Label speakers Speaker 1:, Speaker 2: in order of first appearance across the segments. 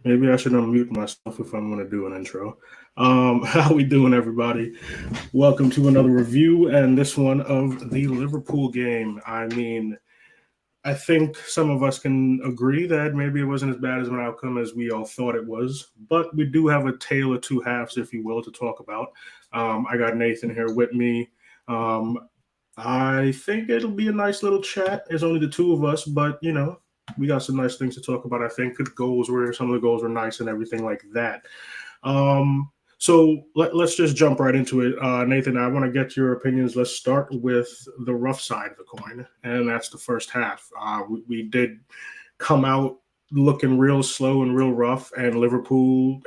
Speaker 1: Maybe I should unmute myself if I'm going to do an intro. How we doing, everybody? Welcome to another review, and this one of the Liverpool game. I mean, I think some of us can agree that maybe it wasn't as bad as an outcome as we all thought it was, but we do have a tale of two halves, if you will, to talk about. I got Nathan here with me. Um, I think it'll be a nice little chat. It's only the two of us, but we got some nice things to talk about. I think the goals were some of the goals were nice and everything like that. Um, so let's just jump right into it. Nathan, I want to get your opinions. Let's start with the rough side of the coin, and that's the first half. We did come out looking real slow and real rough, and Liverpool,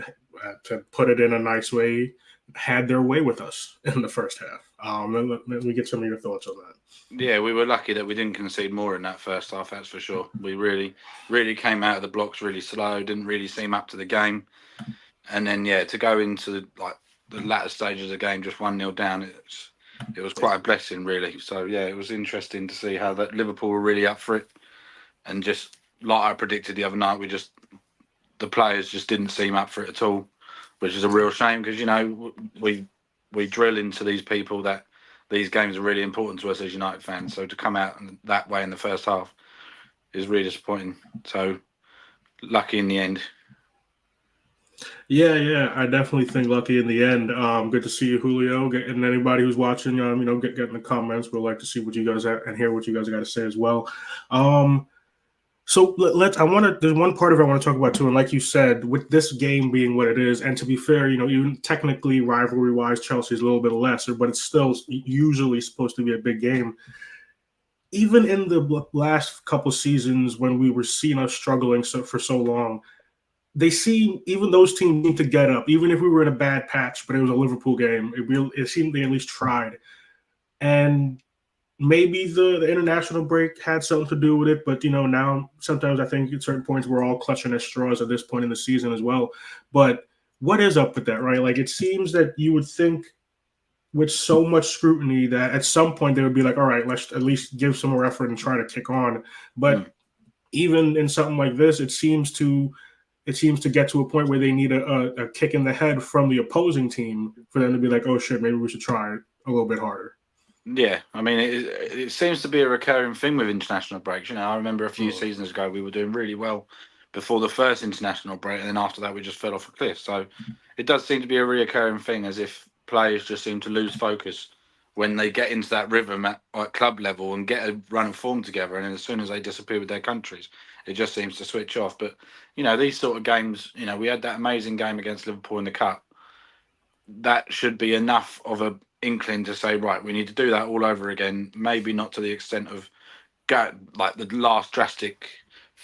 Speaker 1: to put it in a nice way, had their way with us in the first half. Let me get some of your thoughts on that.
Speaker 2: Yeah, we were lucky that we didn't concede more in that first half, that's for sure. We really came out of the blocks really slow, didn't really seem up to the game. And then, to go into the latter stages of the game just 1-0 down, it was quite a blessing, really. So, it was interesting to see how that Liverpool were really up for it. And just like I predicted the other night, the players just didn't seem up for it at all, which is a real shame because, we drill into these people that these games are really important to us as United fans. So to come out that way in the first half is really disappointing. So lucky in the end.
Speaker 1: Yeah, I definitely think lucky in the end. Good to see you, Julio, and anybody who's watching. Get in the comments. We'd like to see what you guys have and hear what you guys got to say as well. So let's. I want to. There's one part of it I want to talk about too, and like you said, with this game being what it is, and to be fair, even technically rivalry-wise, Chelsea's a little bit lesser, but it's still usually supposed to be a big game. Even in the last couple seasons, when we were seeing us struggling for so long, even those teams seem to get up, even if we were in a bad patch, but it was a Liverpool game. It seemed they at least tried. And maybe the international break had something to do with it, but now sometimes I think at certain points we're all clutching at straws at this point in the season as well. But what is up with that, right? Like, it seems that you would think with so much scrutiny that at some point they would be like, all right, let's at least give some more effort and try to kick on. But even in something like this, it seems to get to a point where they need a kick in the head from the opposing team for them to be like, oh shit, maybe we should try a little bit harder.
Speaker 2: Yeah, I mean, it seems to be a recurring thing with international breaks. I remember a few seasons ago we were doing really well before the first international break, and then after that we just fell off a cliff. So it does seem to be a recurring thing, as if players just seem to lose focus when they get into that rhythm at club level and get a run of form together, and then as soon as they disappear with their countries, it just seems to switch off. But these sort of games, we had that amazing game against Liverpool in the Cup. That should be enough of a inkling to say, right, we need to do that all over again. Maybe not to the extent of the last drastic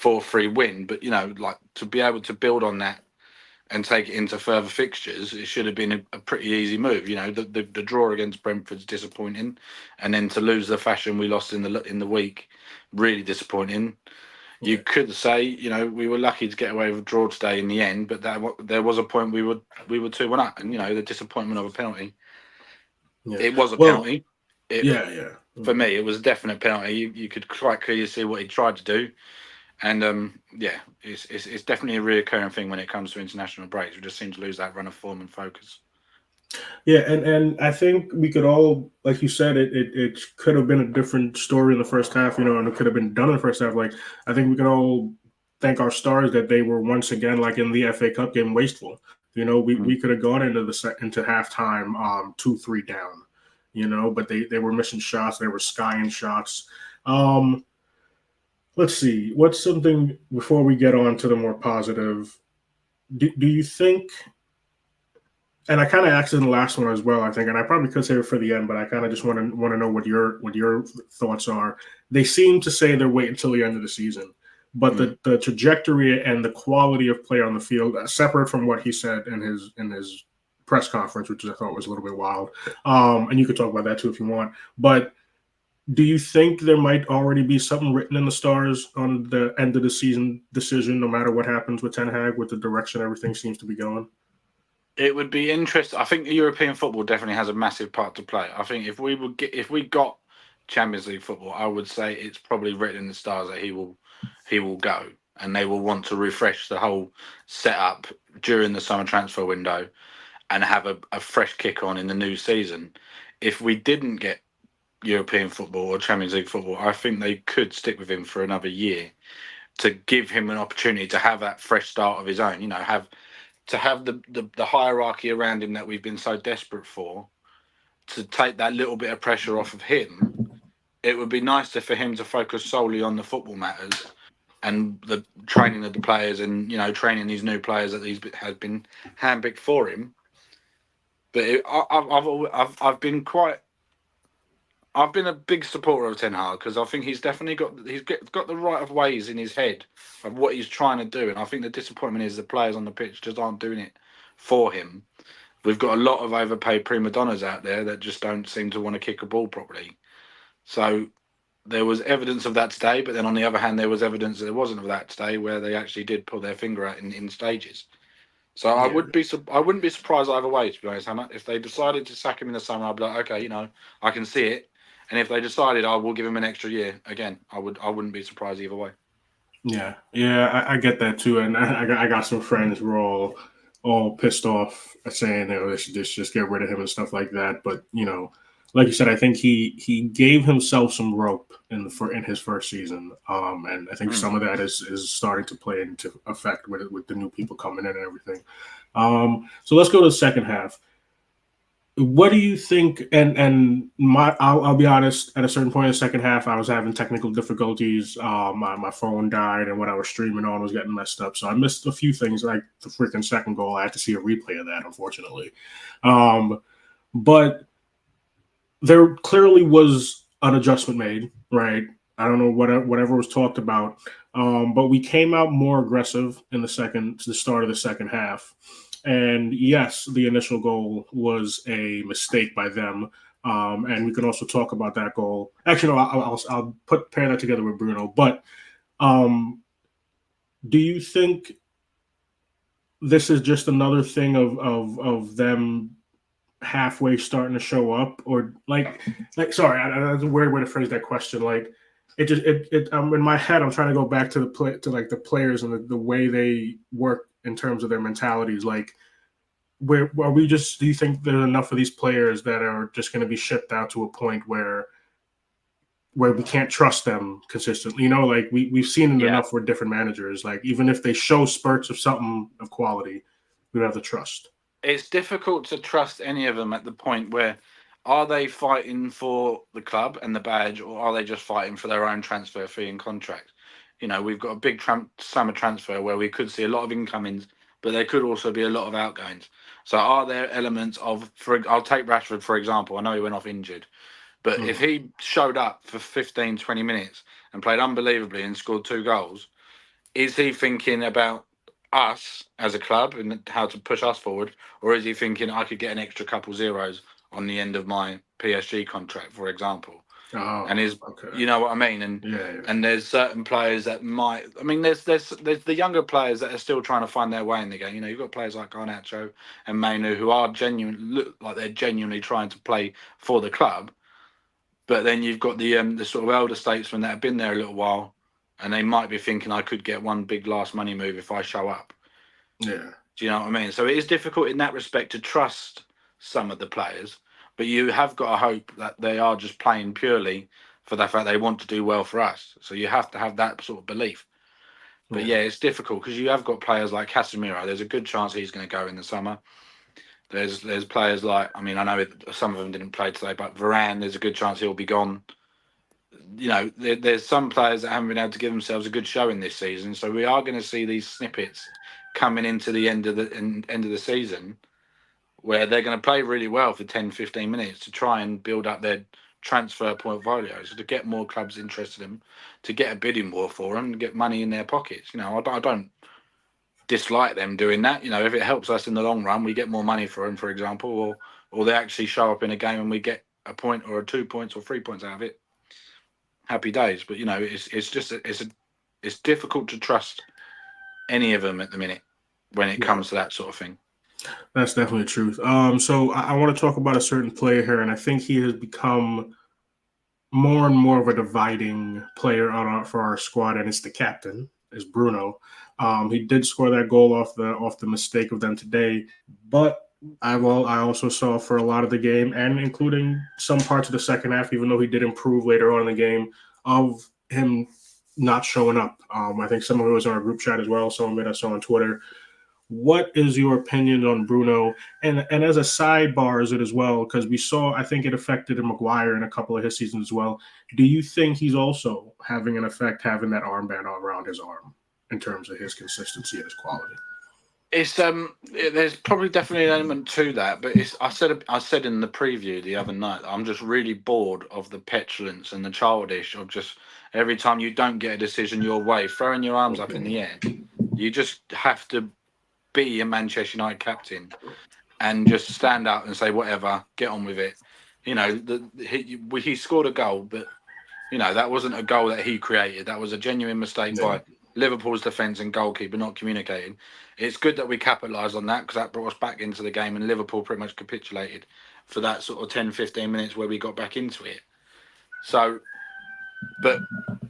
Speaker 2: 4-3 win, but to be able to build on that and take it into further fixtures, it should have been a pretty easy move. The draw against Brentford's disappointing, and then to lose the fashion we lost in the week, really disappointing. You could say, we were lucky to get away with a draw today in the end, but there was a point we were 2-1 up, and the disappointment of a penalty. Yeah. It was a penalty. For me, it was a definite penalty. You could quite clearly see what he tried to do, and it's definitely a reoccurring thing when it comes to international breaks. We just seem to lose that run of form and focus.
Speaker 1: Yeah, and I think we could all, like you said, it could have been a different story in the first half, and it could have been done in the first half. Like, I think we can all thank our stars that they were once again, like in the FA Cup game, wasteful. We could have gone into halftime 2-3 down, but they were missing shots. They were skying shots. Let's see. What's something before we get on to the more positive? Do you think? And I kind of asked in the last one as well, I think, and I probably could save it for the end, but I kind of just want to know what your thoughts are. They seem to say they're waiting until the end of the season, but the trajectory and the quality of play on the field, separate from what he said in his press conference, which I thought was a little bit wild, and you could talk about that too if you want. But do you think there might already be something written in the stars on the end of the season decision, no matter what happens with Ten Hag, with the direction everything seems to be going?
Speaker 2: It would be interesting. I think European football definitely has a massive part to play. I think if we got Champions League football, I would say it's probably written in the stars that he will go. and they will want to refresh the whole setup during the summer transfer window and have a fresh kick on in the new season. If we didn't get European football or Champions League football, I think they could stick with him for another year to give him an opportunity to have that fresh start of his own. Have the hierarchy around him that we've been so desperate for, to take that little bit of pressure off of him. It would be nicer for him to focus solely on the football matters and the training of the players, and training these new players that has been handpicked for him. But I've been a big supporter of Ten Hag, because I think he's definitely got the right of ways in his head of what he's trying to do, and I think the disappointment is the players on the pitch just aren't doing it for him. We've got a lot of overpaid prima donnas out there that just don't seem to want to kick a ball properly. So there was evidence of that today, but then on the other hand, there was evidence that there wasn't of that today, where they actually did pull their finger out in stages. So I wouldn't be surprised either way, to be honest, Hammer. If they decided to sack him in the summer, I'd be like, okay, I can see it. And if they decided I will give him an extra year, again, I wouldn't be surprised either way.
Speaker 1: Yeah, I get that too, and I got some friends who are all pissed off, saying they should just get rid of him and stuff like that. But like you said, I think he gave himself some rope in his first season, and I think some of that is starting to play into effect with the new people coming in and everything. So let's go to the second half. What do you think? And I'll be honest. At a certain point in the second half, I was having technical difficulties. My phone died, and what I was streaming on was getting messed up. So I missed a few things, like the freaking second goal. I had to see a replay of that, unfortunately. But there clearly was an adjustment made, right? I don't know whatever was talked about, but we came out more aggressive in the start of the second half. And yes, the initial goal was a mistake by them, and we can also talk about that goal. Actually, no, I'll pair that together with Bruno. But do you think this is just another thing of them halfway starting to show up, or like sorry, that's a weird way to phrase that question. Like it in my head, I'm trying to go back to the players and the way they work in terms of their mentalities. Like, where are we just? Do you think there's enough of these players that are just going to be shipped out to a point where we can't trust them consistently? Like we've seen it enough with different managers. Like, even if they show spurts of something of quality, we have to trust.
Speaker 2: It's difficult to trust any of them at the point where, are they fighting for the club and the badge, or are they just fighting for their own transfer fee and contract? We've got a big summer transfer where we could see a lot of incomings, but there could also be a lot of outgoings. So are there elements of, I'll take Rashford, for example. I know he went off injured, but if he showed up for 15, 20 minutes and played unbelievably and scored 2 goals, is he thinking about us as a club and how to push us forward, or is he thinking I could get an extra couple zeros on the end of my PSG contract, for example? And you know what I mean? And and there's certain players that might. I mean, there's the younger players that are still trying to find their way in the game. You've got players like Garnacho and Mainu who are look like they're genuinely trying to play for the club. But then you've got the sort of elder statesmen that have been there a little while, and they might be thinking I could get one big last money move if I show up.
Speaker 1: Yeah.
Speaker 2: Do you know what I mean? So it is difficult in that respect to trust some of the players, but you have got to hope that they are just playing purely for the fact they want to do well for us. So you have to have that sort of belief. But yeah, it's difficult because you have got players like Casemiro. There's a good chance he's going to go in the summer. There's players like, I mean, I know some of them didn't play today, but Varane, there's a good chance he'll be gone. There's some players that haven't been able to give themselves a good showing this season. So we are going to see these snippets coming into the end of the season where they're going to play really well for 10, 15 minutes to try and build up their transfer portfolio, so to get more clubs interested in them, to get a bidding war for them, and get money in their pockets. I don't dislike them doing that. If it helps us in the long run, we get more money for them, for example, or they actually show up in a game and we get a point or 2 points or 3 points out of it. Happy days. But it's difficult to trust any of them at the minute when it comes to that sort of thing.
Speaker 1: That's definitely the truth. So I want to talk about a certain player here, and I think he has become more and more of a dividing player for our squad, and it's the captain. is Bruno. He did score that goal off the mistake of them today, but I also saw for a lot of the game, and including some parts of the second half, even though he did improve later on in the game, of him not showing up. I think some of it was in our group chat as well. Some of it I saw on Twitter. What is your opinion on Bruno? And as a sidebar, is it as well? Because we saw, I think it affected Maguire in a couple of his seasons as well. Do you think he's also having an effect having that armband around his arm in terms of his consistency and his quality?
Speaker 2: It's there's probably definitely an element to that, but I said in the preview the other night, I'm just really bored of the petulance and the childish of just every time you don't get a decision your way, throwing your arms up in the air. You just have to be a Manchester United captain and just stand up and say whatever, get on with it. You know, he scored a goal, but you know that wasn't a goal that he created. That was a genuine mistake by Liverpool's defence and goalkeeper not communicating. It's good that we capitalised on that because that brought us back into the game, and Liverpool pretty much capitulated for that sort of 10, 15 minutes where we got back into it. So, but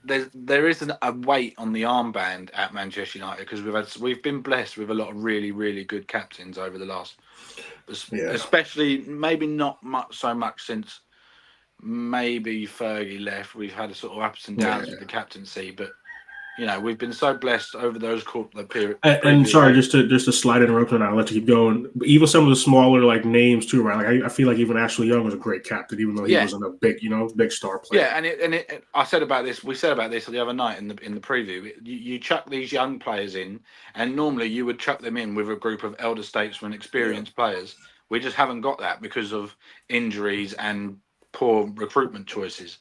Speaker 2: there isn't a weight on the armband at Manchester United because we've been blessed with a lot of really, really good captains over the last, especially maybe not so much since maybe Fergie left. We've had a sort of ups and downs with the captaincy, but you know, we've been so blessed over those period.
Speaker 1: And sorry, just to slight interruption, I'll let you keep going. But even some of the smaller like names too, right? Like I feel like even Ashley Young was a great captain, even though he wasn't a big star player.
Speaker 2: Yeah, and I said about this. We said about this the other night in the preview. You chuck these young players in, and normally you would chuck them in with a group of elder statesmen, experienced players. We just haven't got that because of injuries and poor recruitment choices.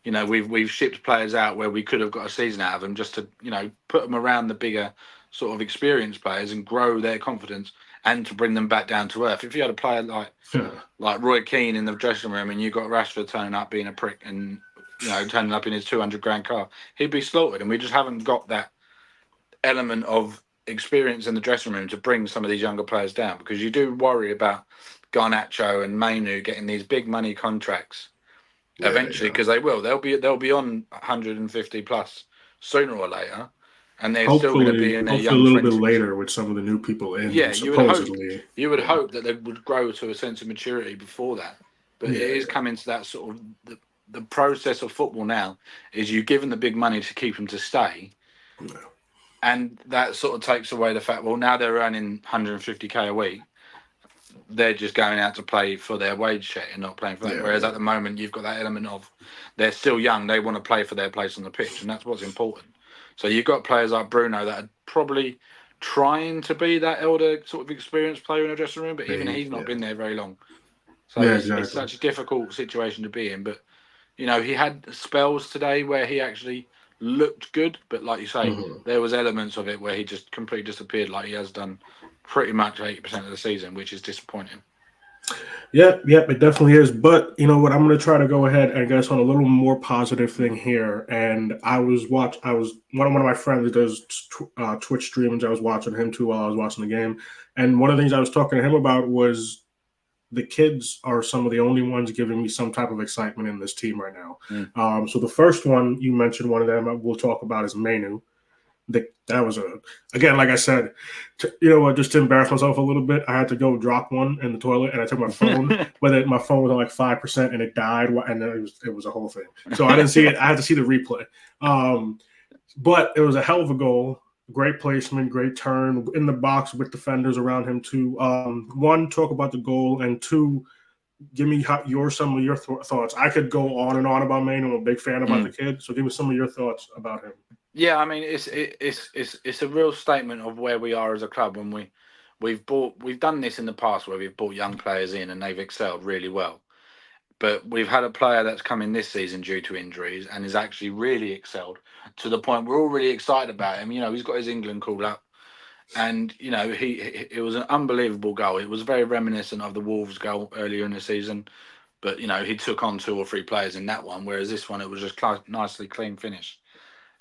Speaker 2: You know, we've shipped players out where we could have got a season out of them just to, you know, put them around the bigger sort of experienced players and grow their confidence and to bring them back down to earth. If you had a player like Roy Keane in the dressing room and you got Rashford turning up being a prick and, you know, turning up in his 200 grand car, he'd be slaughtered. And we just haven't got that element of experience in the dressing room to bring some of these younger players down, because you do worry about Garnacho and Mainu getting these big money contracts. Eventually, because they'll be on 150 plus sooner or later, and they're still going to be in their young.
Speaker 1: A little bit later with some of the new people in.
Speaker 2: Yeah,
Speaker 1: supposedly.
Speaker 2: You would hope that they would grow to a sense of maturity before that, but it is coming to that sort of the process of football now. Is you give them the big money to keep them to stay, and that sort of takes away the fact. Well, now they're earning 150k a week. They're just going out to play for their wage check and not playing for that. Whereas at the moment, you've got that element of they're still young. They want to play for their place on the pitch, and that's what's important. So you've got players like Bruno that are probably trying to be that elder sort of experienced player in a dressing room, but even he's not been there very long. So it's such a difficult situation to be in. But, you know, he had spells today where he actually looked good. But like you say, there was elements of it where he just completely disappeared like he has done pretty much 80% of the season, which is disappointing.
Speaker 1: Yep, it definitely is. But you know what? I'm going to try to go ahead and guess on a little more positive thing here. And I was one of my friends that does Twitch streams. I was watching him too while I was watching the game. And one of the things I was talking to him about was the kids are some of the only ones giving me some type of excitement in this team right now. So the first one you mentioned, one of them we'll talk about is Mainu. That was again, like I said, you know what? Just to embarrass myself a little bit, I had to go drop one in the toilet, and I took my phone. My phone was on like 5%, and it died, and it was a whole thing. So I didn't see it. I had to see the replay. But it was a hell of a goal. Great placement, great turn in the box with defenders around him too. One, talk about the goal, and two, give me some of your thoughts. I could go on and on about Maine. I'm a big fan about the kid, so give me some of your thoughts about him.
Speaker 2: Yeah, I mean, it's a real statement of where we are as a club when we've done this in the past where we've brought young players in and they've excelled really well. But we've had a player that's come in this season due to injuries and has actually really excelled to the point we're all really excited about him. You know, he's got his England call up, and you know it was an unbelievable goal. It was very reminiscent of the Wolves goal earlier in the season, but you know he took on 2 or 3 players in that one, whereas this one it was just nicely clean finish.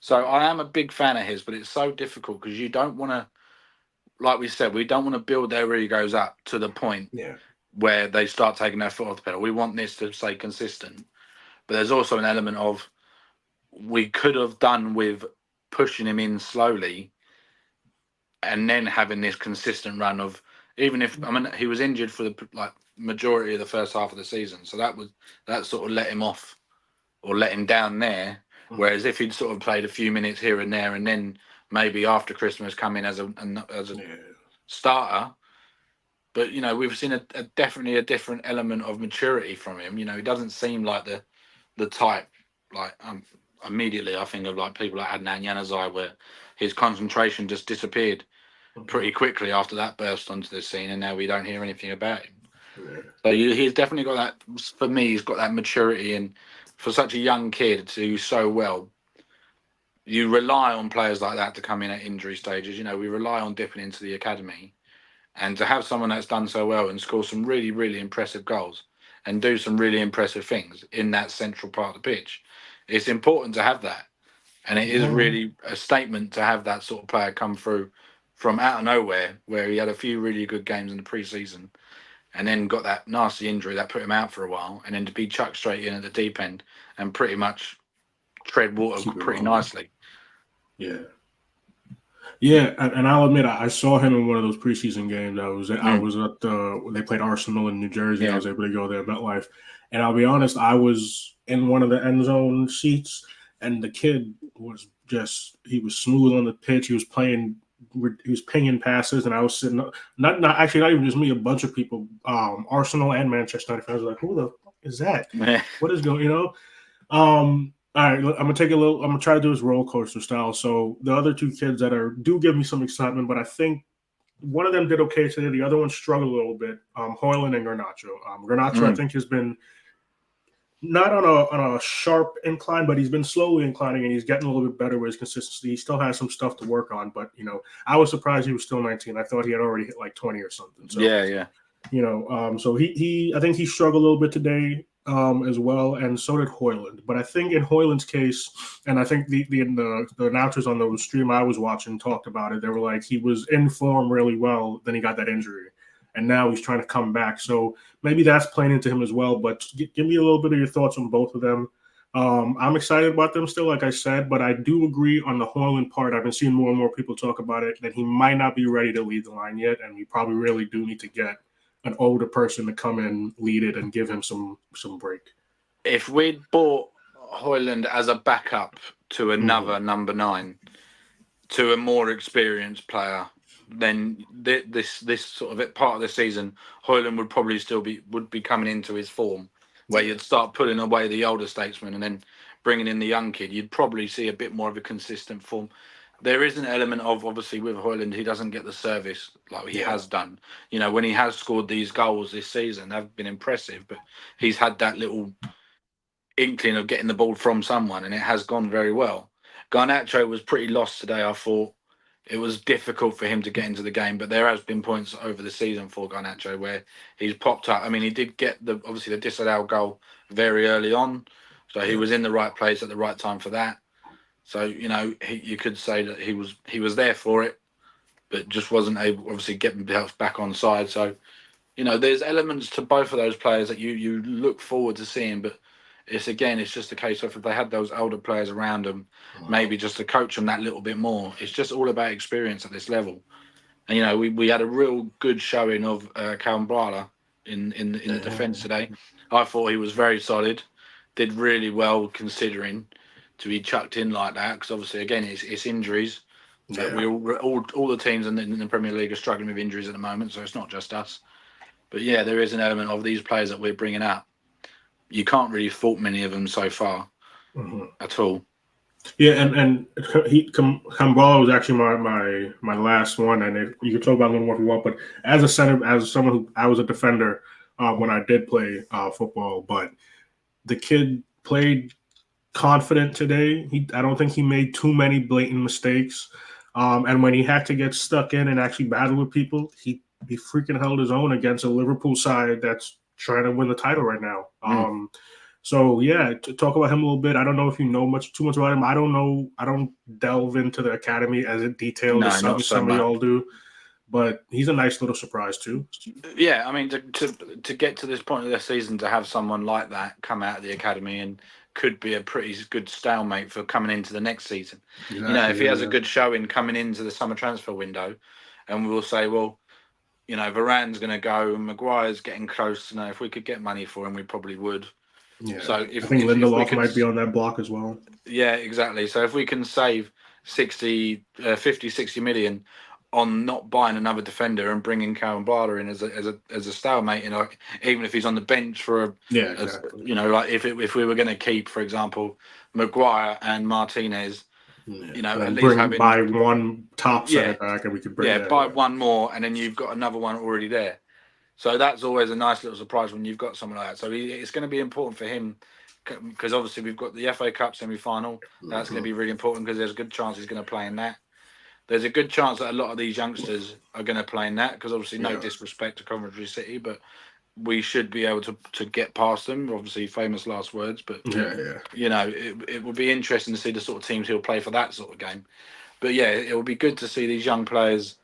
Speaker 2: So I am a big fan of his, but it's so difficult because you don't want to, like we said, we don't want to build their egos up to the point where they start taking their foot off the pedal. We want this to stay consistent. But there's also an element of we could have done with pushing him in slowly, and then having this consistent run of, even if, I mean, he was injured for the majority of the first half of the season, so that sort of let him off or let him down there. Whereas if he'd sort of played a few minutes here and there, and then maybe after Christmas come in as a starter, but we've seen definitely a different element of maturity from him. He doesn't seem like the type, immediately I think of people like Adnan Januzaj, where his concentration just disappeared pretty quickly after that burst onto the scene, and now we don't hear anything about him. So he's definitely got that. For me, he's got that maturity, and for such a young kid to do so well, you rely on players like that to come in at injury stages. We rely on dipping into the academy, and to have someone that's done so well and score some really, really impressive goals and do some really impressive things in that central part of the pitch, it's important to have that. And it is really a statement to have that sort of player come through from out of nowhere, where he had a few really good games in the pre-season and then got that nasty injury that put him out for a while, and then to be chucked straight in at the deep end and pretty much tread water pretty nicely.
Speaker 1: Yeah, and I'll admit I saw him in one of those preseason games. I was at they played Arsenal in New Jersey. I was able to go there at MetLife, and I'll be honest, I was in one of the end zone seats, and the kid was he was smooth on the pitch. He was pinging passes, and I was sitting not even just me, a bunch of people, Arsenal and Manchester United fans were like, who the fuck is that? What is going? All right, I'm gonna try to do this roller coaster style. So the other two kids that do give me some excitement, but I think one of them did okay today. The other one struggled a little bit. Højlund and Garnacho. Garnacho, I think, has been not on a sharp incline, but he's been slowly inclining, and he's getting a little bit better with his consistency. He still has some stuff to work on, but I was surprised he was still 19. I thought he had already hit like 20 or something. So, so I think he struggled a little bit today. As well, and so did Højlund. But I think in Højlund's case, and I think the announcers on the stream I was watching talked about it, they were like, he was in form really well, then he got that injury, and now he's trying to come back. So maybe that's playing into him as well. But give me a little bit of your thoughts on both of them. I'm excited about them still, like I said, but I do agree on the Højlund part. I've been seeing more and more people talk about it, that he might not be ready to lead the line yet, and we probably really do need to get an older person to come in, lead it, and give him some break.
Speaker 2: If we'd bought Højlund as a backup to another number 9, to a more experienced player, then this sort of part of the season, Højlund would probably still be coming into his form, where you'd start pulling away the older statesman and then bringing in the young kid. You'd probably see a bit more of a consistent form. There is an element of, obviously, with Højlund, he doesn't get the service like he has done. When he has scored these goals this season, they've been impressive, but he's had that little inkling of getting the ball from someone, and it has gone very well. Garnacho was pretty lost today. I thought it was difficult for him to get into the game, but there has been points over the season for Garnacho where he's popped up. I mean, he did get obviously the disallowed goal very early on, so he was in the right place at the right time for that. So, you could say that he was there for it, but just wasn't able, obviously, get himself back on side. So, there's elements to both of those players that you look forward to seeing, but it's just a case of, if they had those older players around them, maybe just to coach them that little bit more. It's just all about experience at this level. And, we had a real good showing of Calmbrala in the defence today. I thought he was very solid, did really well considering to be chucked in like that, because obviously, again, it's injuries. So all the teams in the Premier League are struggling with injuries at the moment, so it's not just us. But yeah, there is an element of these players that we're bringing up. You can't really fault many of them so far at all.
Speaker 1: Yeah, and Kambala was actually my last one, and you can talk about a little more if you want. But as a center, as someone who I was a defender when I did play football, but the kid played confident today. I don't think he made too many blatant mistakes. And when he had to get stuck in and actually battle with people, he freaking held his own against a Liverpool side that's trying to win the title right now. So yeah, to talk about him a little bit. I don't know if you know too much about him. I don't know. I don't delve into the academy as detailed as some of y'all do. but he's a nice little surprise too.
Speaker 2: Yeah, I mean, to get to this point of the season, to have someone like that come out of the academy and could be a pretty good stalemate for coming into the next season.
Speaker 1: Exactly,
Speaker 2: If he has a good showing coming into the summer transfer window, and we'll say, well, Varane's going to go and Maguire's getting close. If we could get money for him, we probably would.
Speaker 1: Yeah,
Speaker 2: so
Speaker 1: I think Lindelof might be on that block as well.
Speaker 2: Yeah, exactly. So if we can save 50, 60 million on not buying another defender and bringing Karen Blada in as a stalemate, even if he's on the bench for
Speaker 1: exactly.
Speaker 2: like if we were going to keep, for example, Maguire and Martinez, at least
Speaker 1: buy one top center back, and we could bring
Speaker 2: buy one more, and then you've got another one already there. So that's always a nice little surprise when you've got someone like that. So it's going to be important for him, because obviously we've got the FA Cup semi-final. That's going to be really important because there's a good chance he's going to play in that. There's a good chance that a lot of these youngsters are going to play in that, because obviously no disrespect to Coventry City, but we should be able to get past them. Obviously, famous last words, but it would be interesting to see the sort of teams he'll play for that sort of game. But yeah, it would be good to see these young players,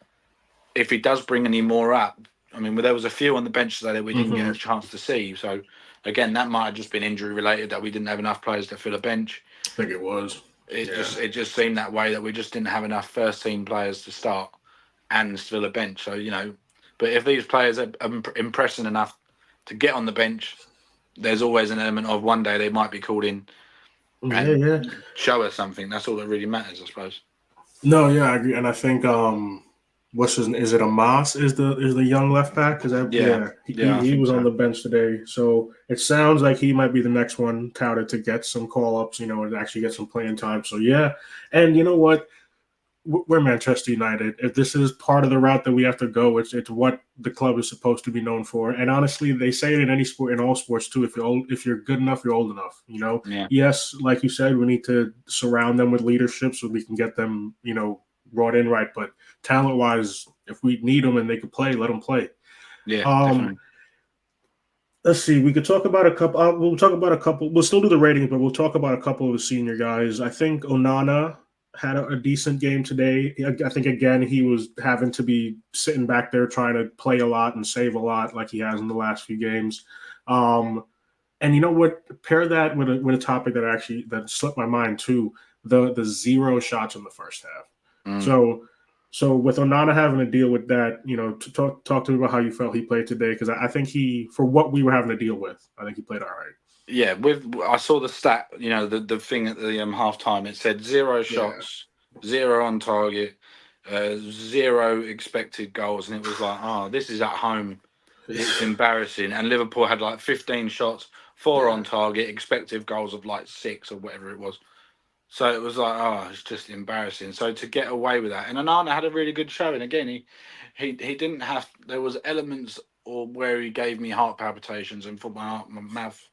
Speaker 2: if he does bring any more up. I mean, there was a few on the bench today that we didn't get a chance to see. So again, that might have just been injury related, that we didn't have enough players to fill a bench.
Speaker 1: I think it was.
Speaker 2: It just seemed that way, that we just didn't have enough first team players to start and fill a bench. So but if these players are impressing enough to get on the bench, there's always an element of one day they might be called in and show us something. That's all that really matters, I suppose.
Speaker 1: No, yeah, I agree, and I think is it Amos is the young left back? He was on the bench today, so it sounds like he might be the next one touted to get some call ups, and actually get some playing time. So yeah, and you know what? We're Manchester United. If this is part of the route that we have to go, it's what the club is supposed to be known for. And honestly, they say it in any sport, in all sports too. If you're good enough, you're old enough. Yes, like you said, we need to surround them with leadership so we can get them, brought in right. But talent-wise, if we need them and they can play, let them play.
Speaker 2: Yeah. Definitely.
Speaker 1: Let's see. We could talk about a couple. We'll talk about a couple. We'll still do the ratings, but we'll talk about a couple of the senior guys. I think Onana had a decent game today. I think, again, he was having to be sitting back there trying to play a lot and save a lot like he has in the last few games. And you know what? Pair that with a topic that slipped my mind too, the 0 shots in the first half. So with Onana having to deal with that, talk to me about how you felt he played today, because I think for what we were having to deal with, I think he played all right.
Speaker 2: Yeah, I saw the stat, the thing at the half time. It said 0 shots, 0 on target, 0 expected goals, and it was like, this is at home. It's embarrassing. And Liverpool had like 15 shots, 4 on target, expected goals of like 6 or whatever it was. So it was like, it's just embarrassing. So to get away with that, and Onana had a really good showing. Again, he didn't have. There was elements where he gave me heart palpitations and thought my mouth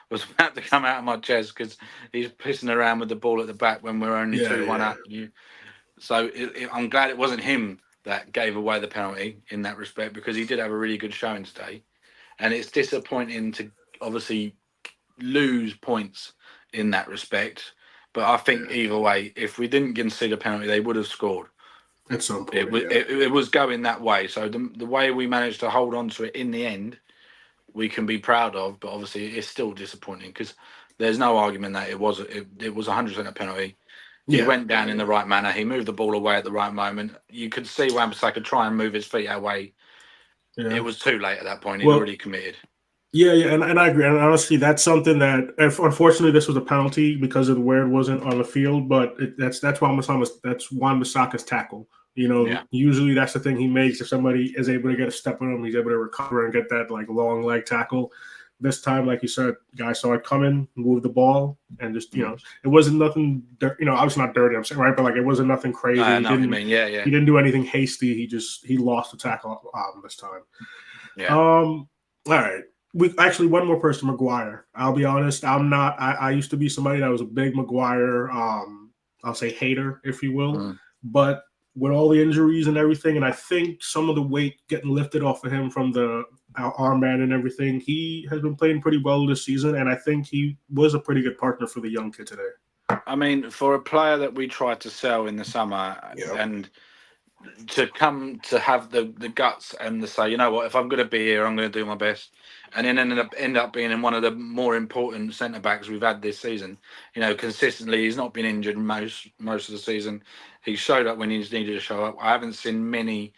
Speaker 2: was about to come out of my chest, because he's pissing around with the ball at the back when we're only 2-1 up. So I'm glad it wasn't him that gave away the penalty in that respect, because he did have a really good showing today. And it's disappointing to obviously lose points in that respect. But I think either way, if we didn't concede a penalty, they would have scored.
Speaker 1: At some point,
Speaker 2: it was going that way. So the way we managed to hold on to it in the end, we can be proud of, but obviously it's still disappointing, because there's no argument that it was 100% a penalty. He went down in the right manner. He moved the ball away at the right moment. You could see Wan-Bissaka try and move his feet away. Yeah. It was too late at that point. He'd already committed.
Speaker 1: Yeah, and I agree. And honestly, that's something that, unfortunately, this was a penalty because of where it wasn't on the field. But that's Wan-Bissaka's tackle. Usually that's the thing he makes. If somebody is able to get a step on him, he's able to recover and get that like long leg tackle. This time, like you said, guy saw it coming, moved the ball, and just it wasn't nothing. Obviously not dirty. I'm saying right, but like it wasn't nothing crazy.
Speaker 2: I know what you mean. Yeah.
Speaker 1: He didn't do anything hasty. He lost the tackle this time.
Speaker 2: Yeah.
Speaker 1: All right. We actually one more person, Maguire. I'll be honest. I'm not. I used to be somebody that was a big Maguire. I'll say hater, if you will, but with all the injuries and everything, and I think some of the weight getting lifted off of him from the armband and everything, he has been playing pretty well this season, and I think he was a pretty good partner for the young kid today.
Speaker 2: I mean, for a player that we tried to sell in the summer, and to come to have the guts and to say, you know what, if I'm going to be here, I'm going to do my best, and then end up being in one of the more important centre backs we've had this season. You know, consistently, he's not been injured most of the season. He showed up when he's needed to show up. I haven't seen many,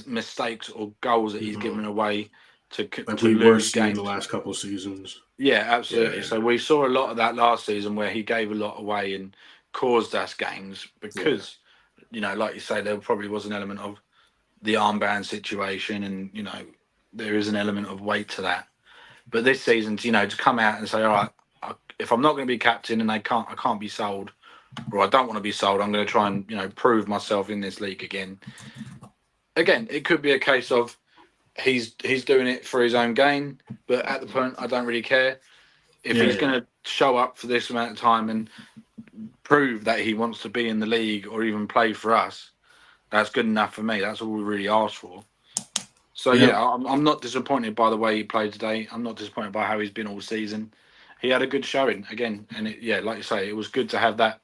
Speaker 2: mistakes or goals that he's given away to
Speaker 1: we were
Speaker 2: lose
Speaker 1: seeing
Speaker 2: games
Speaker 1: the last couple of seasons.
Speaker 2: Yeah, absolutely.
Speaker 1: Yeah.
Speaker 2: So we saw a lot of that last season where he gave a lot away and caused us games because, like you say, there probably was an element of the armband situation, and there is an element of weight to that. But this season, to come out and say, all right, if I'm not going to be captain and I can't be sold, or I don't want to be sold, I'm going to try and prove myself in this league again. Again, it could be a case of he's doing it for his own gain, but at the point, I don't really care. If he's going to show up for this amount of time and prove that he wants to be in the league or even play for us, that's good enough for me. That's all we really asked for. So, I'm not disappointed by the way he played today. I'm not disappointed by how he's been all season. He had a good showing again. And, like you say, it was good to have that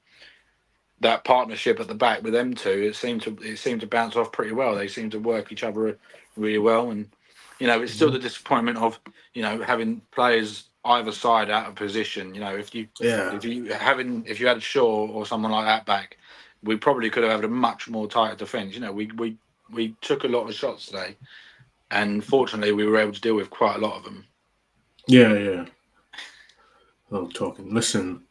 Speaker 2: partnership at the back with them two. It seemed to bounce off pretty well. They seemed to work each other really well. And, it's still the disappointment of, having players either side out of position. If you had Shaw or someone like that back, we probably could have had a much more tighter defence. We took a lot of shots today, and fortunately we were able to deal with quite a lot of them.
Speaker 1: Yeah. I'm talking. Listen,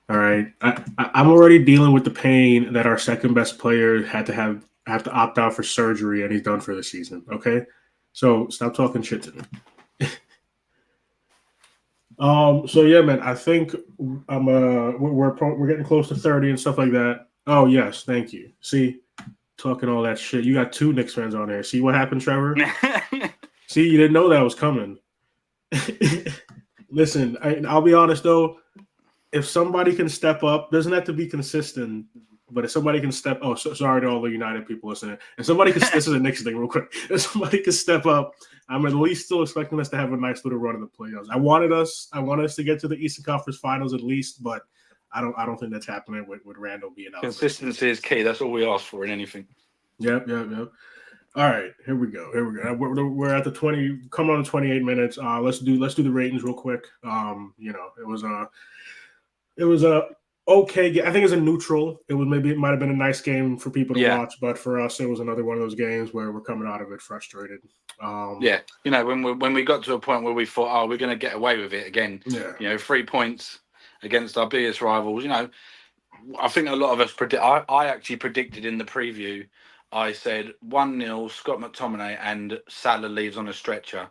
Speaker 1: all right. I'm already dealing with the pain that our second best player had to have to opt out for surgery, and he's done for the season. Okay, so stop talking shit to me. So yeah, man, I think we're getting close to 30 and stuff like that. Oh yes, thank you. See, talking all that shit. You got 2 Knicks fans on there. See what happened, Trevor? See, you didn't know that was coming. Listen, I'll be honest though. If somebody can step up, doesn't have to be consistent. But if somebody can step, sorry to all the United people listening. If somebody can, this is a Knicks thing, real quick. If somebody can step up, I'm at least still expecting us to have a nice little run in the playoffs. I want us to get to the Eastern Conference Finals at least, but I don't think that's happening with Randall being out.
Speaker 2: Consistency is key. That's all we ask for in anything.
Speaker 1: Yep. All right, here we go. We're at the 20, coming on to 28 minutes. Let's do the ratings real quick. It was a okay. I think it's a neutral. It might have been a nice game for people to watch, but for us, it was another one of those games where we're coming out of it frustrated.
Speaker 2: When we got to a point where we thought, we're going to get away with it again. 3 points against our biggest rivals. I think a lot of us I actually predicted in the preview. I said 1-0 Scott McTominay and Salah leaves on a stretcher.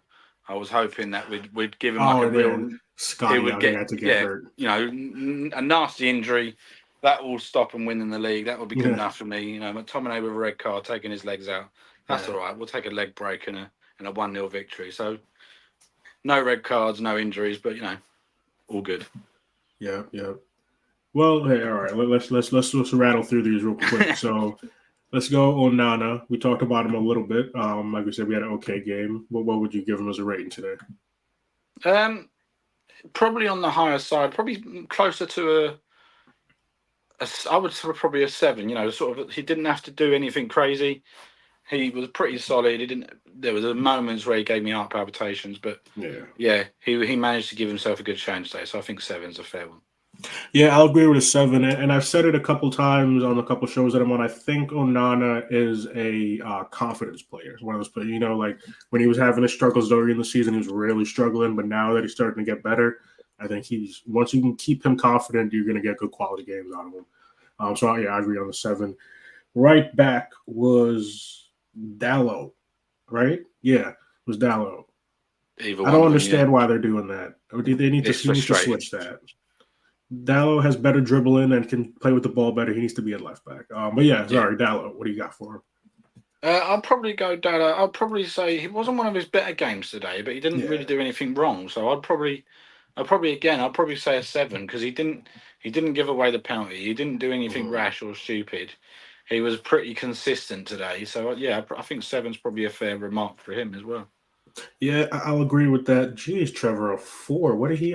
Speaker 2: I was hoping that we'd give him a real.
Speaker 1: Scotty would get hurt.
Speaker 2: A nasty injury that will stop him winning the league. That would be good enough for me. McTominay with a red card, taking his legs out. That's all right. We'll take a leg break and a 1-0 victory. So no red cards, no injuries, but all good.
Speaker 1: Yeah. Well, hey, all right. Let's rattle through these real quick. So let's go Onana. We talked about him a little bit. Like we said, we had an okay game. What would you give him as a rating today?
Speaker 2: Probably on the higher side, probably closer to I would say probably a 7. He didn't have to do anything crazy. He was pretty solid. There was moments where he gave me heart palpitations, but he managed to give himself a good showing today. So I think 7's a fair one. Yeah,
Speaker 1: I'll agree with a 7, and I've said it a couple times on a couple shows that I'm on. I think Onana is a confidence player. It's one of those players, like when he was having his struggles early in the season, he was really struggling, but now that he's starting to get better, I think once you can keep him confident, you're going to get good quality games out of him. So I agree on the 7. Right back was Dalot, right? Yeah, it was Dalot. I don't understand why they're doing that. They need to switch that. Dalot has better dribbling and can play with the ball better. He needs to be at left back. Dalot. What do you got for him?
Speaker 2: I'll probably go Dalot. I'll probably say he wasn't one of his better games today, but he didn't really do anything wrong. So I'll probably say a 7 because he didn't give away the penalty. He didn't do anything rash or stupid. He was pretty consistent today. So I think 7's probably a fair remark for him as well.
Speaker 1: Yeah, I'll agree with that. Jeez, Trevor, a 4. What did he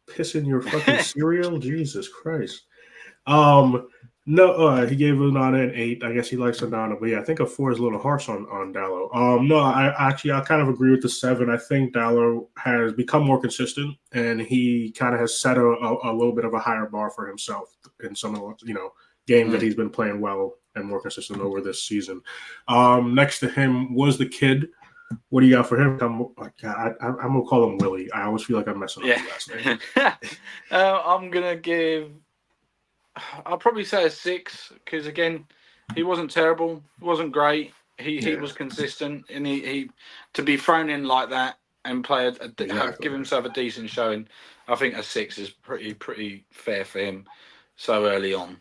Speaker 1: piss in your fucking cereal? Jesus Christ. No, he gave Onana an 8. I guess he likes Onana, but yeah, I think a 4 is a little harsh on Dallo. No, I kind of agree with the 7. I think Dallo has become more consistent, and he kind of has set a little bit of a higher bar for himself in some of the games that he's been playing well and more consistent over this season. Next to him was the kid. What do you got for him? I'm gonna call him Willie. I always feel like I'm messing up his last name.
Speaker 2: I'm gonna give. I'll probably say a 6 because again, he wasn't terrible, wasn't great. He was consistent, and he to be thrown in like that and give himself a decent showing. I think a 6 is pretty fair for him so early on.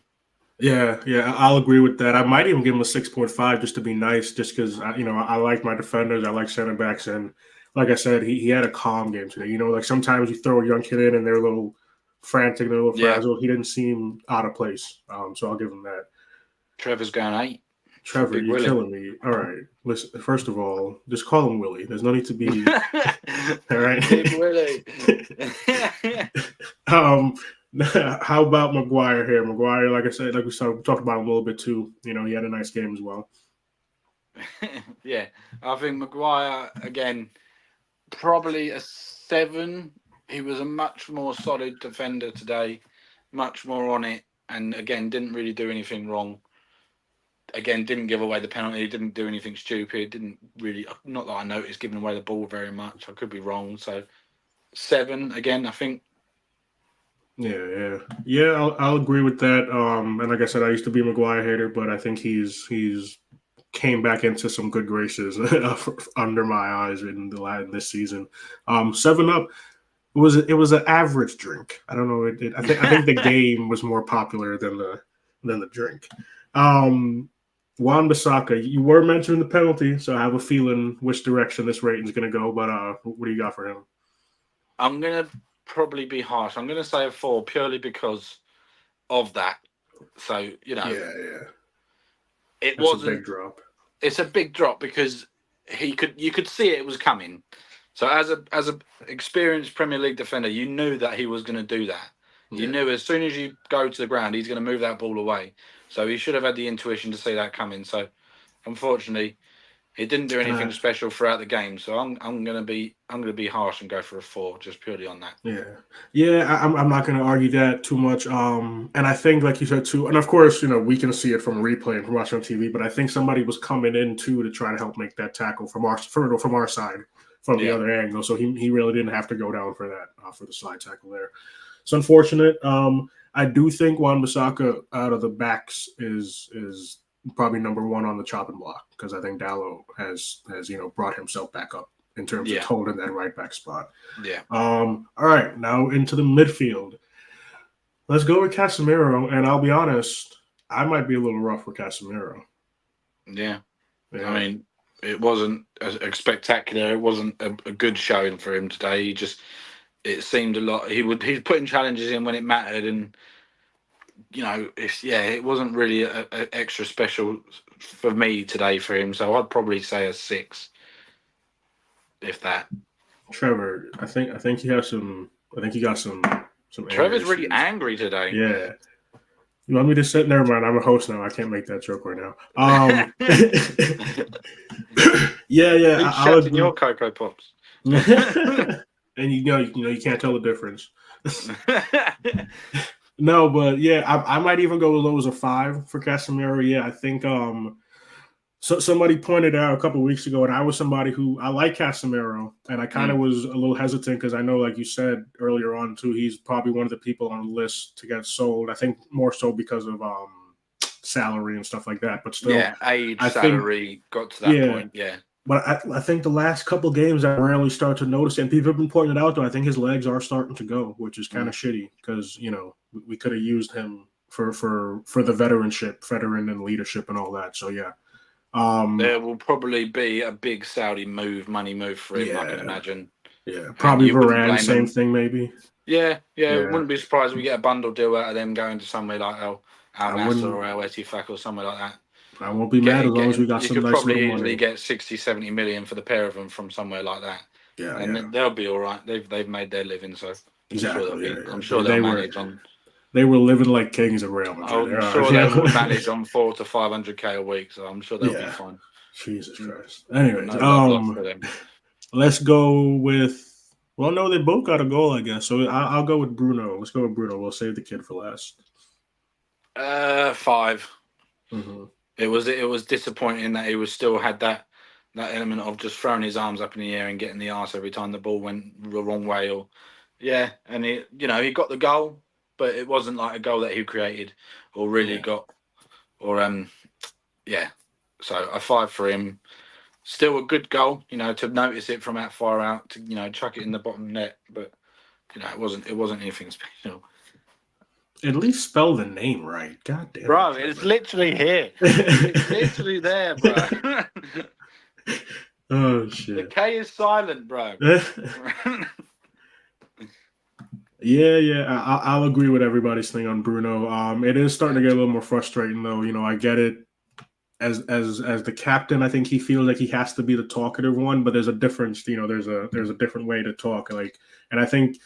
Speaker 1: Yeah, I'll agree with that. I might even give him a 6.5 just to be nice, just because I like my defenders, I like center backs, and like I said, he had a calm game today. Like sometimes you throw a young kid in and they're a little frantic, they're a little frazzled. He didn't seem out of place, so I'll give him that.
Speaker 2: Trevor's going 8.
Speaker 1: Trevor, you're killing me. All right, listen. First of all, just call him Willie. There's no need to be. All right,
Speaker 2: Big Willie.
Speaker 1: How about Maguire here? Maguire, like I said, like we talked about him a little bit too. He had a nice game as well.
Speaker 2: Yeah, I think Maguire again, probably a 7. He was a much more solid defender today, much more on it, and again didn't really do anything wrong. Again, didn't give away the penalty, didn't do anything stupid, didn't really, not that I noticed giving away the ball very much. I could be wrong. So 7 again, I think.
Speaker 1: Yeah. I'll agree with that. And like I said, I used to be a Maguire hater, but I think he's came back into some good graces under my eyes in this season. 7-Up. It was an average drink. I don't know. I think the game was more popular than the drink. Wan-Bissaka, you were mentioning the penalty, so I have a feeling which direction this rating is going to go. But what do you got for him?
Speaker 2: I'm going to probably be harsh. I'm going to say a 4 purely because of that. So
Speaker 1: Yeah.
Speaker 2: It
Speaker 1: That's
Speaker 2: wasn't
Speaker 1: a big drop.
Speaker 2: It's a big drop because you could see it was coming. So as a experienced Premier League defender, you knew that he was going to do that. You knew as soon as you go to the ground, he's going to move that ball away. So he should have had the intuition to see that coming. So unfortunately, he didn't do anything special throughout the game. So I'm going to be harsh and go for a 4 just purely on that.
Speaker 1: I'm not going to argue that too much. And I think, like you said too, and of course, we can see it from replay and from watching on TV. But I think somebody was coming in too to try to help make that tackle from our side, from the other angle. So he really didn't have to go down for that for the slide tackle there. It's unfortunate. I do think Wan-Bissaka out of the backs is probably number 1 on the chopping block because I think Dallo has brought himself back up in terms of holding that right back spot.
Speaker 2: Yeah.
Speaker 1: All right, now into the midfield. Let's go with Casemiro, and I'll be honest, I might be a little rough for Casemiro.
Speaker 2: Yeah. I mean, it wasn't a spectacular. It wasn't a good showing for him today. It seemed a lot. He's putting challenges in when it mattered, and it wasn't really a extra special for me today for him. So I'd probably say a 6, if that.
Speaker 1: Trevor, I think he has some. I think he got some.
Speaker 2: Trevor's really angry today.
Speaker 1: Yeah. You want me to sit? Never mind. I'm a host now. I can't make that joke right now. Yeah.
Speaker 2: I'll shut in your Cocoa Pops.
Speaker 1: And you can't tell the difference. No, but yeah, I might even go as low as a 5 for Casemiro. Yeah, I think so somebody pointed out a couple of weeks ago, and I was somebody who I like Casemiro, and I kind of was a little hesitant because I know, like you said earlier on too, he's probably one of the people on the list to get sold. I think more so because of salary and stuff like that. But still,
Speaker 2: salary got to that point. Yeah.
Speaker 1: But I think the last couple of games I rarely start to notice, and people have been pointing it out, though, I think his legs are starting to go, which is kind of shitty because, we could have used him for the veteran and leadership and all that. So, yeah.
Speaker 2: There will probably be a big Saudi money move for him, I can imagine.
Speaker 1: Yeah, probably Varane, same thing maybe.
Speaker 2: Yeah. Wouldn't be surprised if we get a bundle deal out of them going to somewhere like Al Nassr or Al Ettifaq or somewhere like that.
Speaker 1: I won't be mad as long as we got some nice money. You could probably
Speaker 2: easily get 60-70 million for the pair of them from somewhere like that.
Speaker 1: Yeah,
Speaker 2: they'll be all right. They've made their living, so
Speaker 1: exactly.
Speaker 2: I'm sure they'll manage on.
Speaker 1: they were living like kings at Real Madrid.
Speaker 2: I'm sure they will manage on 400 to 500k a week, so I'm sure they'll be fine.
Speaker 1: Jesus Christ. Anyways,
Speaker 2: No love lost for them.
Speaker 1: Let's go with. Well, no, they both got a goal, I guess. So I'll go with Bruno. Let's go with Bruno. We'll save the kid for last.
Speaker 2: 5.
Speaker 1: Mm-hmm.
Speaker 2: It was disappointing that he was still had that element of just throwing his arms up in the air and getting the arse every time the ball went the wrong way. And he got the goal, but it wasn't like a goal that he created or really got. So a 5 for him. Still a good goal, to notice it from that far out, to chuck it in the bottom net, but it wasn't anything special.
Speaker 1: At least spell the name right. God damn it.
Speaker 2: Bro, it's literally here. It's literally there, bro.
Speaker 1: Oh shit.
Speaker 2: The K is silent, bro.
Speaker 1: I'll agree with everybody's thing on Bruno. It is starting to get a little more frustrating though. I get it. As the captain, I think he feels like he has to be the talkative one, but there's a difference. There's a different way to talk. And I think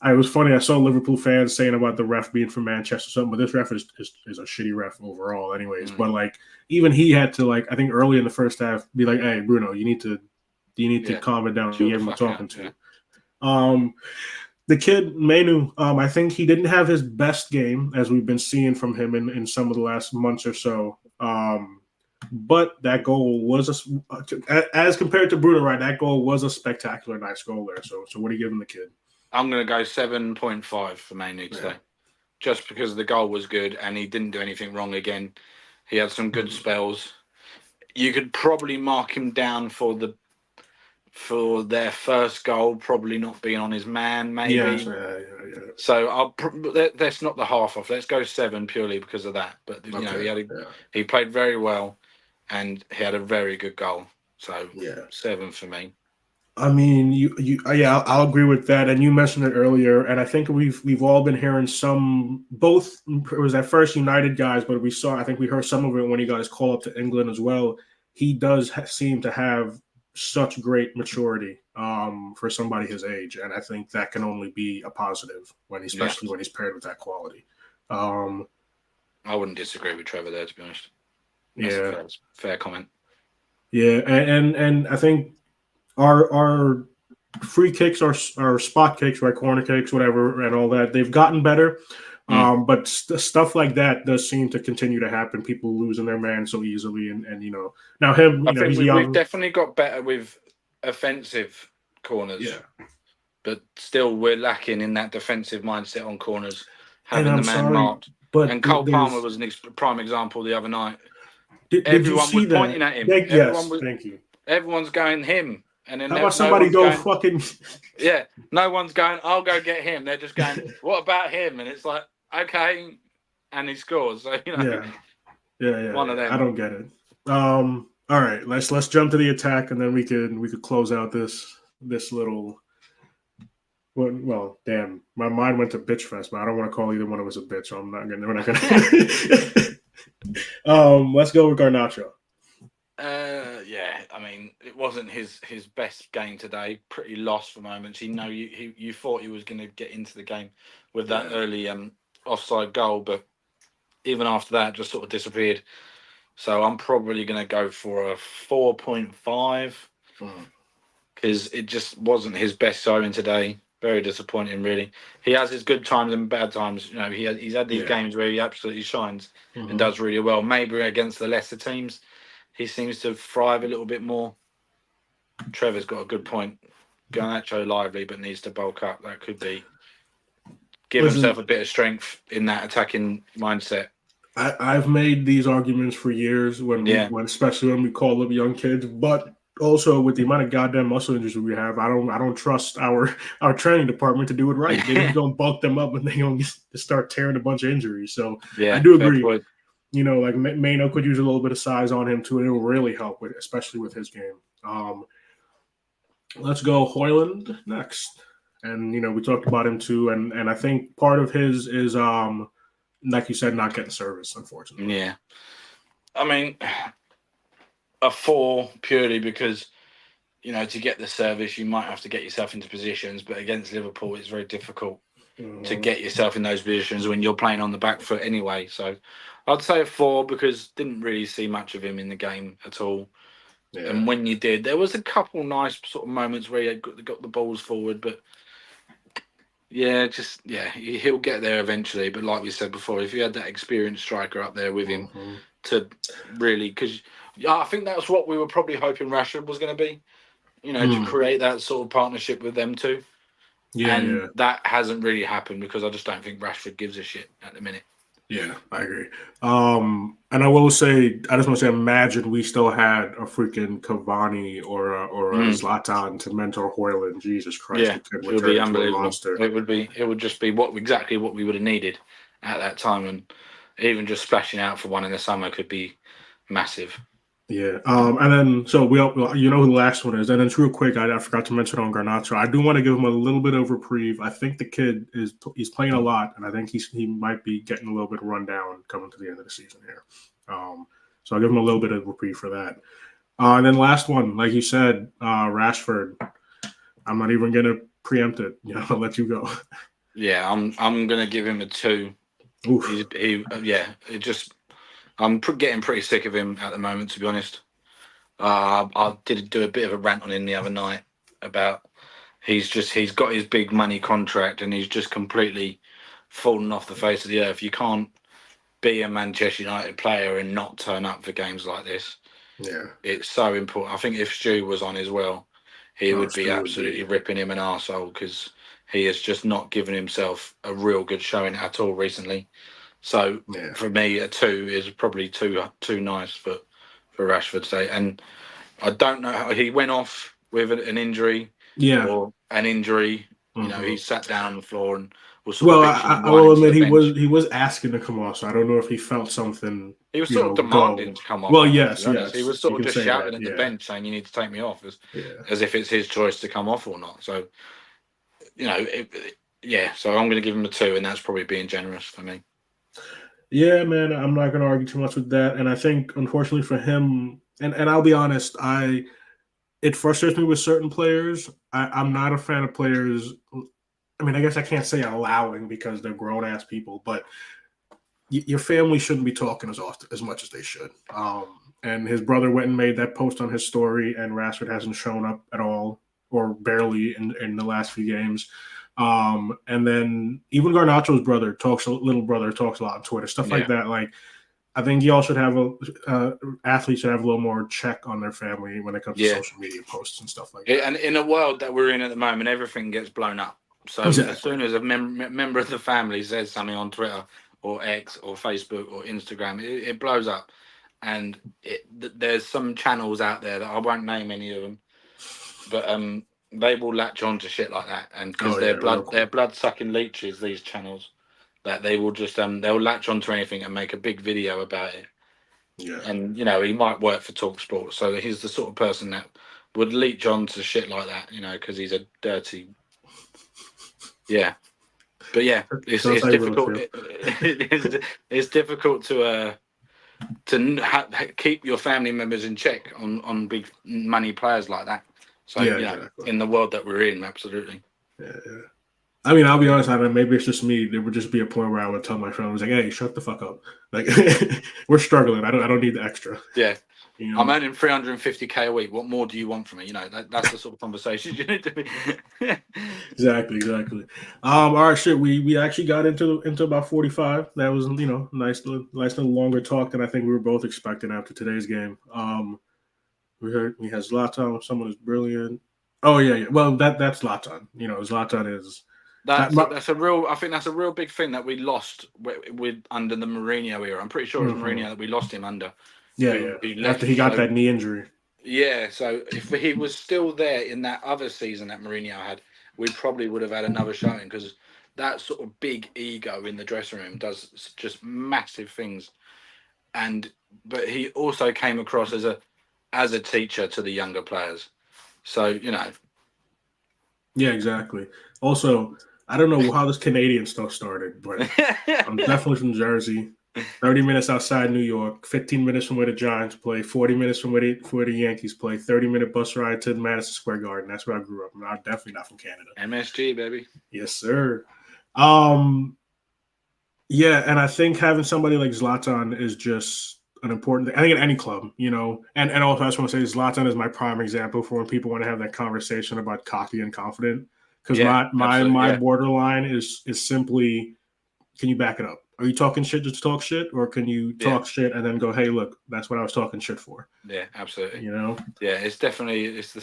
Speaker 1: it was funny. I saw Liverpool fans saying about the ref being from Manchester, or something, but this ref is a shitty ref overall, anyways. But even he had to I think early in the first half be like, "Hey, Bruno, you need to calm it down. You hear what I'm talking to." The kid Manu, I think he didn't have his best game as we've been seeing from him in some of the last months or so. But that goal was as compared to Bruno, right? That goal was a spectacular, nice goal there. So what are you giving the kid?
Speaker 2: I'm going to go 7.5 for Manu today, just because the goal was good and he didn't do anything wrong again. He had some good spells. You could probably mark him down for their first goal, probably not being on his man, maybe.
Speaker 1: Yeah.
Speaker 2: So that's not the half off. Let's go 7 purely because of that. But he played very well, and he had a very good goal. So 7 for me.
Speaker 1: I mean, I'll agree with that. And you mentioned it earlier, and I think we've all been hearing both. It was at first United guys, but I think we heard some of it when he got his call up to England as well. He does seem to have such great maturity for somebody his age, and I think that can only be a positive especially when he's paired with that quality.
Speaker 2: I wouldn't disagree with Trevor there, to be honest. That's a fair comment.
Speaker 1: Yeah, and I think our free kicks, our spot kicks, right, corner kicks, whatever, and all that, they've gotten better. But stuff like that does seem to continue to happen. People losing their man so easily, and now him.
Speaker 2: I think
Speaker 1: he's young.
Speaker 2: We've definitely got better with offensive corners.
Speaker 1: Yeah,
Speaker 2: but still we're lacking in that defensive mindset on corners, having the man marked. And Cole Palmer was a prime example the other night. Everyone was pointing at him.
Speaker 1: Thank you.
Speaker 2: Everyone's going him. And then
Speaker 1: how about somebody go
Speaker 2: going,
Speaker 1: fucking?
Speaker 2: Yeah, no one's going, I'll go get him. They're just going, what about him? And it's like, okay, and he scores. So
Speaker 1: Yeah.
Speaker 2: One of them.
Speaker 1: I don't get it. All right, let's jump to the attack, and then we could close out this little. Well, damn, my mind went to bitch fest, but I don't want to call either one of us a bitch, so we're not gonna. Let's go with Garnacho.
Speaker 2: I mean, it wasn't his best game today. Pretty lost for moments. You thought he was going to get into the game with that early offside goal, but even after that, just sort of disappeared. So I'm probably going to go for a 4.5 because it just wasn't his best showing today. Very disappointing, really. He has his good times and bad times. He's had these games where he absolutely shines and does really well. Maybe against the lesser teams, he seems to thrive a little bit more. Trevor's got a good point. Garnacho lively, but needs to bulk up. That could be give himself a bit of strength in that attacking mindset.
Speaker 1: I've made these arguments for years especially when we call them young kids, but also with the amount of goddamn muscle injuries we have, I don't trust our training department to do it right. They're just gonna bulk them up and they're gonna just start tearing a bunch of injuries. So I do agree. Point. Mano could use a little bit of size on him too, and it will really help especially with his game. Let's go Højlund next. And we talked about him too, and I think part of his is like you said, not getting service, unfortunately.
Speaker 2: Yeah. I mean, a 4 purely because to get the service you might have to get yourself into positions, but against Liverpool it's very difficult. to get yourself in those positions when you're playing on the back foot anyway. So I'd say a 4 because didn't really see much of him in the game at all.
Speaker 1: Yeah.
Speaker 2: And when you did, there was a couple nice sort of moments where he got the balls forward, but he'll get there eventually. But like we said before, if you had that experienced striker up there with him to really, because I think that's what we were probably hoping Rashford was going to be, to create that sort of partnership with them two.
Speaker 1: Yeah,
Speaker 2: that hasn't really happened because I just don't think Rashford gives a shit at the minute.
Speaker 1: Yeah, I agree. And I will say, I just want to say, imagine we still had a freaking Cavani or a Zlatan to mentor Hoyland. Jesus Christ,
Speaker 2: Yeah, it would be unbelievable. It would just be exactly what we would have needed at that time, and even just splashing out for one in the summer could be massive.
Speaker 1: Yeah. And then so who the last one is, and then real quick, I forgot to mention on Garnacho. I do want to give him a little bit of reprieve. I think the kid he's playing a lot, and I think he might be getting a little bit of rundown coming to the end of the season here. So I'll give him a little bit of reprieve for that. And then last one, like you said, Rashford. I'm not even gonna preempt it. I'll let you go.
Speaker 2: Yeah, I'm gonna give him a 2.
Speaker 1: Oof.
Speaker 2: I'm getting pretty sick of him at the moment, to be honest. I did do a bit of a rant on him the other night about he's got his big money contract and he's just completely fallen off the face of the earth. You can't be a Manchester United player and not turn up for games like this.
Speaker 1: Yeah,
Speaker 2: it's so important. I think if Stu was on as well, he would be absolutely ripping him an arsehole because he has just not given himself a real good showing at all recently. So for me, a 2 is probably too nice for Rashford. Say, and I don't know how he went off with an injury.
Speaker 1: Yeah,
Speaker 2: or an injury. He sat down on the floor and was
Speaker 1: I will admit he was asking to come off. So I don't know if he felt something.
Speaker 2: He was sort of demanding to come off.
Speaker 1: Well, yes.
Speaker 2: He was sort of just shouting at the bench saying, "You need to take me off," as if it's his choice to come off or not. So, so I'm going to give him a 2, and that's probably being generous for me.
Speaker 1: Yeah, man, I'm not going to argue too much with that. And I think, unfortunately for him, and I'll be honest, it frustrates me with certain players. I'm not a fan of players. I mean, I guess I can't say allowing because they're grown ass people, but your family shouldn't be talking as much as they should. And his brother went and made that post on his story, and Rashford hasn't shown up at all or barely in the last few games. And then even Garnacho's little brother talks a lot on Twitter, stuff like that. Like, I think y'all should have athletes should have a little more check on their family when it comes to social media posts and stuff like that.
Speaker 2: And in a world that we're in at the moment, everything gets blown up. So as soon as a member of the family says something on Twitter or X or Facebook or Instagram, it blows up. And there's some channels out there that I won't name any of them, but they will latch on to shit like that, and because they're blood sucking leeches, these channels, that they will just they'll latch on to anything and make a big video about it.
Speaker 1: Yeah.
Speaker 2: And he might work for TalkSport, so he's the sort of person that would leech on to shit like that, because he's a dirty. Yeah. But yeah, it's difficult. It's difficult to keep your family members in check on big money players like that. So exactly. In the world that we're in, absolutely.
Speaker 1: Yeah. I mean, I'll be honest. Maybe it's just me. There would just be a point where I would tell my friend, I was like, "Hey, shut the fuck up! Like, we're struggling. I don't need the extra."
Speaker 2: Yeah. I'm earning 350k a week. What more do you want from me? That's the sort of conversation you need to be.
Speaker 1: Exactly. All right, shit. We actually got into about 45. That was nice little longer talk than I think we were both expecting after today's game. We had Zlatan. Someone is brilliant. Oh yeah. Well, that's Zlatan. Zlatan is.
Speaker 2: That's a real. I think that's a real big thing that we lost with under the Mourinho era. I'm pretty sure it was Mourinho that we lost him under.
Speaker 1: Yeah. After he got that knee injury.
Speaker 2: Yeah, so if he was still there in that other season that Mourinho had, we probably would have had another showing, because that sort of big ego in the dressing room does just massive things. But he also came across as a teacher to the younger players. So,
Speaker 1: Yeah, exactly. Also, I don't know how this Canadian stuff started, but I'm definitely from Jersey. 30 minutes outside New York, 15 minutes from where the Giants play, 40 minutes from where the Yankees play, 30-minute bus ride to Madison Square Garden. That's where I grew up. I'm definitely not from Canada.
Speaker 2: MSG, baby.
Speaker 1: Yes, sir. Yeah, and I think having somebody like Zlatan is just an important thing. I think at any club, and also I just want to say Zlatan is my prime example for when people want to have that conversation about cocky and confident. Because my borderline is simply, can you back it up? Are you talking shit just to talk shit, or can you talk shit and then go, hey, look, that's what I was talking shit for?
Speaker 2: Yeah, absolutely.
Speaker 1: Yeah,
Speaker 2: it's the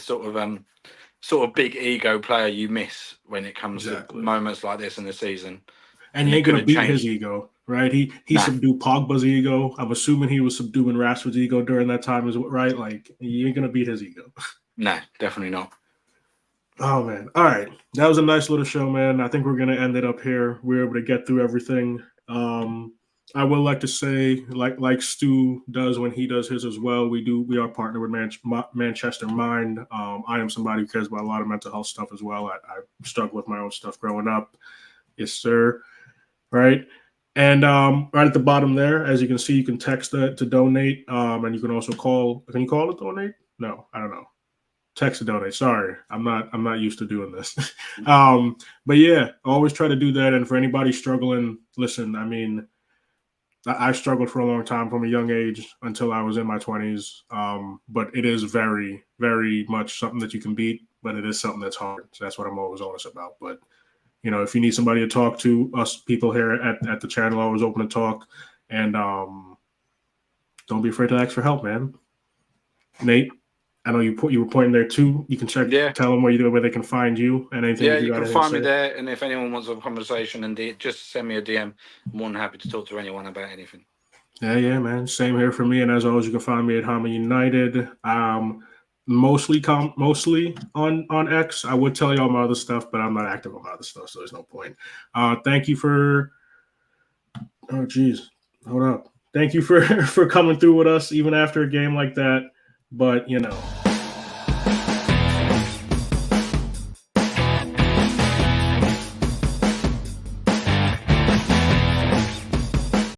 Speaker 2: sort of big ego player you miss when it comes to moments like this in the season.
Speaker 1: And he ain't gonna beat his ego, right? He subdued Pogba's ego. I'm assuming he was subduing Rashford's ego during that time, right? Like, he ain't gonna beat his ego.
Speaker 2: No, definitely not.
Speaker 1: Oh man! All right, that was a nice little show, man. I think we're gonna end it up here. We're able to get through everything. I would like to say, like Stu does when he does his as well. We are partnered with Manchester Mind. I am somebody who cares about a lot of mental health stuff as well. I struggled with my own stuff growing up. Yes, sir. Right. And right at the bottom there, as you can see, you can text to donate. And you can also call. Can you call it donate? No, I don't know. Text to donate. Sorry, I'm not used to doing this. But yeah, always try to do that. And for anybody struggling, listen, I mean, I struggled for a long time from a young age until I was in my 20s. But it is very, very much something that you can beat, but it is something that's hard. So that's what I'm always honest about. But if you need somebody to talk to, us people here at the channel, always open to talk. And don't be afraid to ask for help, man. Nate, I know you were pointing there too. You can check, tell them where they can find you and anything.
Speaker 2: Yeah, you can find me there. And if anyone wants a conversation, and just send me a DM. I'm more than happy to talk to anyone about anything.
Speaker 1: Yeah, man. Same here for me. And as always, you can find me at Hamma United. Mostly on X. I would tell you all my other stuff, but I'm not active on my other stuff, so there's no point. Thank you for. Oh, geez, hold up. Thank you for coming through with us even after a game like that. But